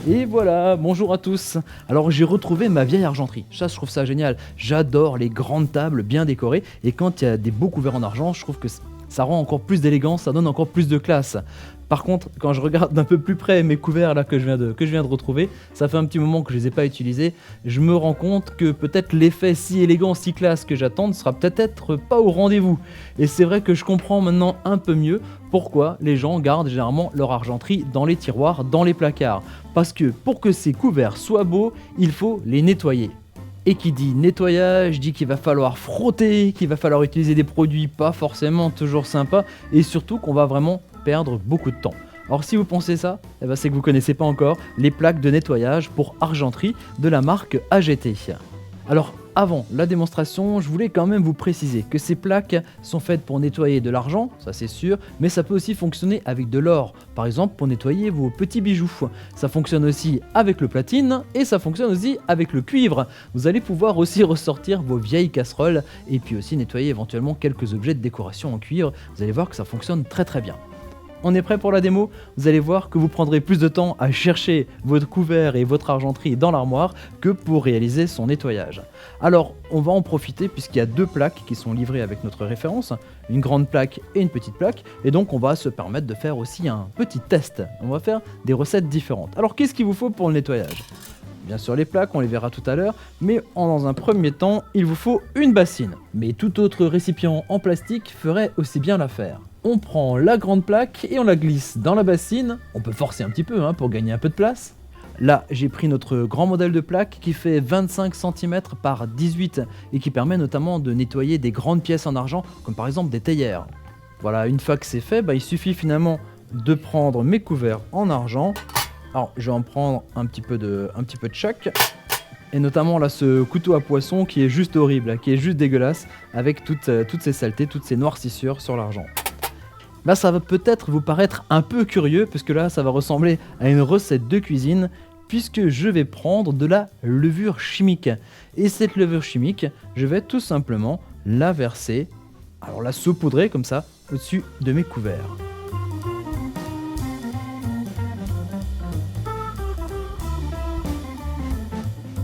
Et voilà, bonjour à tous. Alors j'ai retrouvé ma vieille argenterie. Ça, je trouve ça génial. J'adore les grandes tables bien décorées. Et quand il y a des beaux couverts en argent, je trouve que ça rend encore plus d'élégance, ça donne encore plus de classe. Par contre, quand je regarde d'un peu plus près mes couverts là que je viens de retrouver, ça fait un petit moment que je les ai pas utilisés. Je me rends compte que peut-être l'effet si élégant, si classe que j'attends ne sera peut-être pas au rendez-vous. Et c'est vrai que je comprends maintenant un peu mieux pourquoi les gens gardent généralement leur argenterie dans les tiroirs, dans les placards. Parce que pour que ces couverts soient beaux, il faut les nettoyer. Et qui dit nettoyage, dit qu'il va falloir frotter, qu'il va falloir utiliser des produits pas forcément toujours sympas, et surtout qu'on va vraiment perdre beaucoup de temps. Alors si vous pensez ça, c'est que vous connaissez pas encore les plaques de nettoyage pour argenterie de la marque AGT. Alors avant la démonstration, je voulais quand même vous préciser que ces plaques sont faites pour nettoyer de l'argent, ça c'est sûr, mais ça peut aussi fonctionner avec de l'or, par exemple pour nettoyer vos petits bijoux. Ça fonctionne aussi avec le platine et ça fonctionne aussi avec le cuivre. Vous allez pouvoir aussi ressortir vos vieilles casseroles et puis aussi nettoyer éventuellement quelques objets de décoration en cuivre. Vous allez voir que ça fonctionne très très bien. On est prêt pour la démo? Vous allez voir que vous prendrez plus de temps à chercher votre couvert et votre argenterie dans l'armoire que pour réaliser son nettoyage. Alors, on va en profiter puisqu'il y a deux plaques qui sont livrées avec notre référence, une grande plaque et une petite plaque, et donc on va se permettre de faire aussi un petit test. On va faire des recettes différentes. Alors, qu'est-ce qu'il vous faut pour le nettoyage? Bien sûr les plaques, on les verra tout à l'heure, mais dans un premier temps, il vous faut une bassine. Mais tout autre récipient en plastique ferait aussi bien l'affaire. On prend la grande plaque et on la glisse dans la bassine. On peut forcer un petit peu pour gagner un peu de place. Là, j'ai pris notre grand modèle de plaque qui fait 25 cm par 18 et qui permet notamment de nettoyer des grandes pièces en argent, comme par exemple des théières. Voilà, une fois que c'est fait, il suffit finalement de prendre mes couverts en argent. Alors, je vais en prendre un petit peu de chaque. Et notamment là, ce couteau à poisson qui est juste horrible, qui est juste dégueulasse, avec toutes ces saletés, toutes ces noircissures sur l'argent. Là, ça va peut-être vous paraître un peu curieux, puisque là, ça va ressembler à une recette de cuisine, puisque je vais prendre de la levure chimique. Et cette levure chimique, je vais tout simplement la verser, alors la saupoudrer comme ça, au-dessus de mes couverts.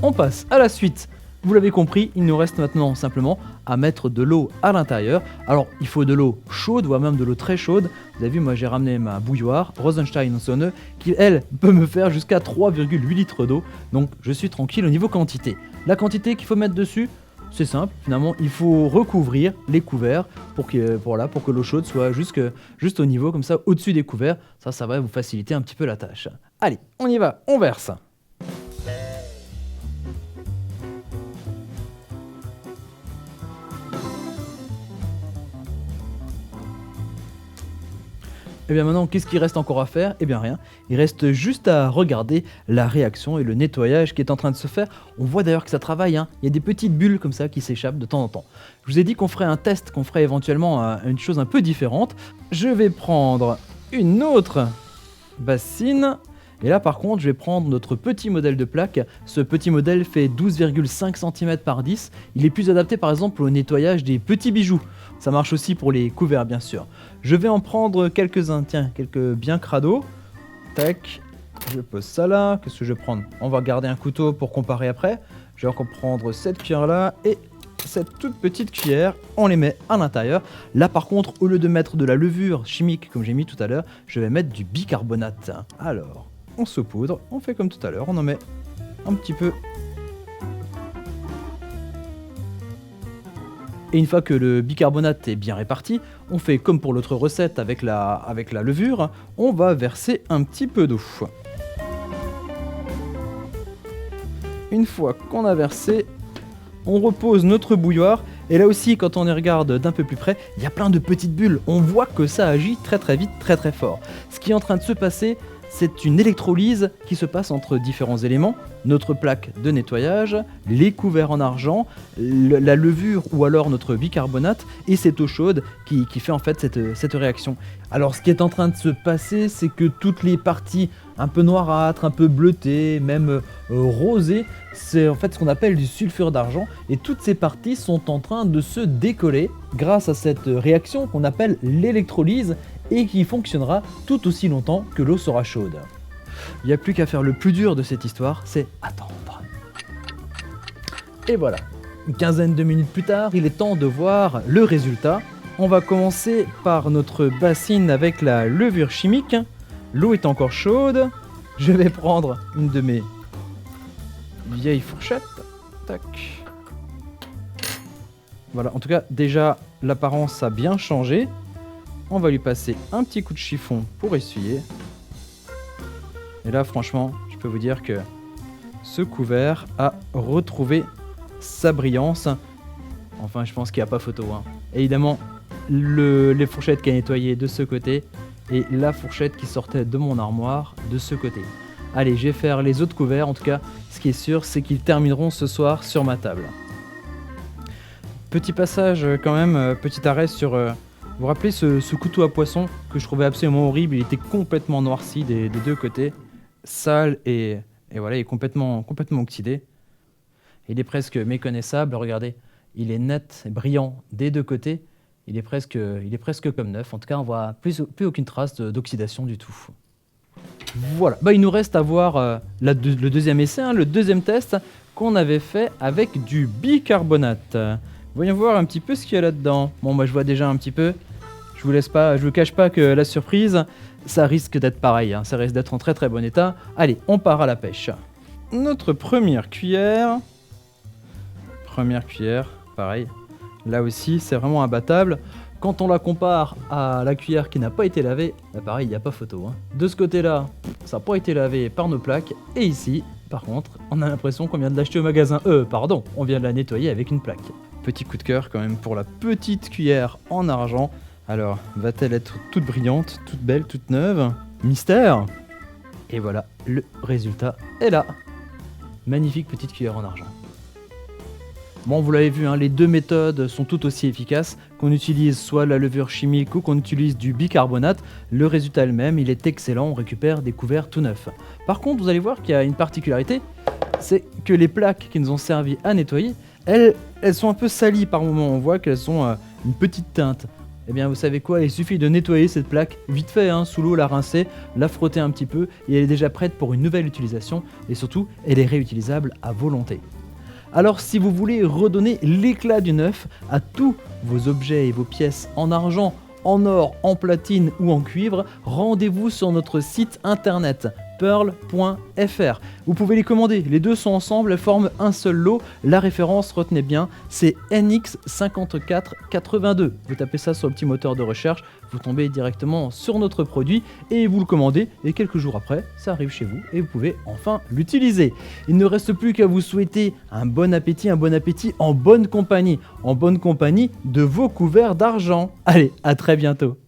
On passe à la suite. Vous l'avez compris, il nous reste maintenant simplement à mettre de l'eau à l'intérieur. Alors, il faut de l'eau chaude, voire même de l'eau très chaude. Vous avez vu, moi j'ai ramené ma bouilloire Rosenstein Sonne, qui elle peut me faire jusqu'à 3,8 litres d'eau. Donc, je suis tranquille au niveau quantité. La quantité qu'il faut mettre dessus, c'est simple. Finalement, il faut recouvrir les couverts pour que l'eau chaude soit juste au niveau, comme ça, au-dessus des couverts. Ça va vous faciliter un petit peu la tâche. Allez, on y va, on verse. Et bien maintenant, qu'est-ce qu'il reste encore à faire? Eh bien rien, il reste juste à regarder la réaction et le nettoyage qui est en train de se faire. On voit d'ailleurs que ça travaille, il y a des petites bulles comme ça qui s'échappent de temps en temps. Je vous ai dit qu'on ferait un test, qu'on ferait éventuellement une chose un peu différente. Je vais prendre une autre bassine. Et là par contre, je vais prendre notre petit modèle de plaque. Ce petit modèle fait 12,5 cm par 10. Il est plus adapté par exemple au nettoyage des petits bijoux. Ça marche aussi pour les couverts bien sûr. Je vais en prendre quelques-uns, quelques bien crado. Tac, je pose ça là. Qu'est-ce que je vais prendre? On va garder un couteau pour comparer après. Je vais encore prendre cette cuillère là et cette toute petite cuillère. On les met à l'intérieur. Là par contre, au lieu de mettre de la levure chimique comme j'ai mis tout à l'heure, je vais mettre du bicarbonate. Alors, on saupoudre, on fait comme tout à l'heure, on en met un petit peu. Et une fois que le bicarbonate est bien réparti, on fait comme pour l'autre recette avec la levure, on va verser un petit peu d'eau. Une fois qu'on a versé, on repose notre bouilloire. Et là aussi, quand on y regarde d'un peu plus près, il y a plein de petites bulles. On voit que ça agit très très vite, très très fort. Ce qui est en train de se passer, c'est une électrolyse qui se passe entre différents éléments, notre plaque de nettoyage, les couverts en argent, la levure ou alors notre bicarbonate et cette eau chaude qui fait en fait cette réaction. Alors ce qui est en train de se passer, c'est que toutes les parties un peu noirâtres, un peu bleutées, même rosées, c'est en fait ce qu'on appelle du sulfure d'argent et toutes ces parties sont en train de se décoller grâce à cette réaction qu'on appelle l'électrolyse et qui fonctionnera tout aussi longtemps que l'eau sera chaude. Il n'y a plus qu'à faire le plus dur de cette histoire, c'est attendre. Et voilà, une quinzaine de minutes plus tard, il est temps de voir le résultat. On va commencer par notre bassine avec la levure chimique. L'eau est encore chaude. Je vais prendre une de mes vieilles fourchettes. Tac. Voilà, en tout cas, déjà, l'apparence a bien changé. On va lui passer un petit coup de chiffon pour essuyer. Et là, franchement, je peux vous dire que ce couvert a retrouvé sa brillance. Enfin, je pense qu'il n'y a pas photo. Hein. Évidemment, les fourchettes qu'il a nettoyées de ce côté et la fourchette qui sortait de mon armoire de ce côté. Allez, je vais faire les autres couverts. En tout cas, ce qui est sûr, c'est qu'ils termineront ce soir sur ma table. Petit passage quand même, petit arrêt sur... vous vous rappelez ce couteau à poisson que je trouvais absolument horrible. Il était complètement noirci des deux côtés, sale et voilà, il est complètement oxydé. Il est presque méconnaissable, regardez, il est net, brillant des deux côtés. Il est presque comme neuf. En tout cas, on voit plus aucune trace d'oxydation du tout. Voilà, il nous reste à voir le deuxième essai, hein, le deuxième test qu'on avait fait avec du bicarbonate. Voyons voir un petit peu ce qu'il y a là-dedans. Bon, moi je vois déjà un petit peu. Je vous cache pas que la surprise, ça risque d'être pareil. Hein. Ça risque d'être en très très bon état. Allez, on part à la pêche. Notre première cuillère. Pareil. Là aussi, c'est vraiment imbattable. Quand on la compare à la cuillère qui n'a pas été lavée, pareil, il n'y a pas photo. Hein. De ce côté-là, ça n'a pas été lavé par nos plaques. Et ici, par contre, on a l'impression qu'on vient de l'acheter au magasin. On vient de la nettoyer avec une plaque. Petit coup de cœur quand même pour la petite cuillère en argent. Alors, va-t-elle être toute brillante, toute belle, toute neuve? Mystère! Et voilà, le résultat est là. Magnifique petite cuillère en argent. Bon, vous l'avez vu, hein, les deux méthodes sont tout aussi efficaces. Qu'on utilise soit la levure chimique ou qu'on utilise du bicarbonate, le résultat est le même, il est excellent, on récupère des couverts tout neufs. Par contre, vous allez voir qu'il y a une particularité, c'est que les plaques qui nous ont servi à nettoyer, elles sont un peu salies par moment, on voit qu'elles ont une petite teinte. Eh bien, vous savez quoi, il suffit de nettoyer cette plaque vite fait, hein, sous l'eau, la rincer, la frotter un petit peu, et elle est déjà prête pour une nouvelle utilisation, et surtout, elle est réutilisable à volonté. Alors si vous voulez redonner l'éclat du neuf à tous vos objets et vos pièces en argent, en or, en platine ou en cuivre, rendez-vous sur notre site internet pearl.fr. Vous pouvez les commander, les deux sont ensemble, elles forment un seul lot. La référence, retenez bien, c'est NX5482. Vous tapez ça sur le petit moteur de recherche, vous tombez directement sur notre produit et vous le commandez. Et quelques jours après, ça arrive chez vous et vous pouvez enfin l'utiliser. Il ne reste plus qu'à vous souhaiter un bon appétit en bonne compagnie de vos couverts d'argent. Allez, à très bientôt.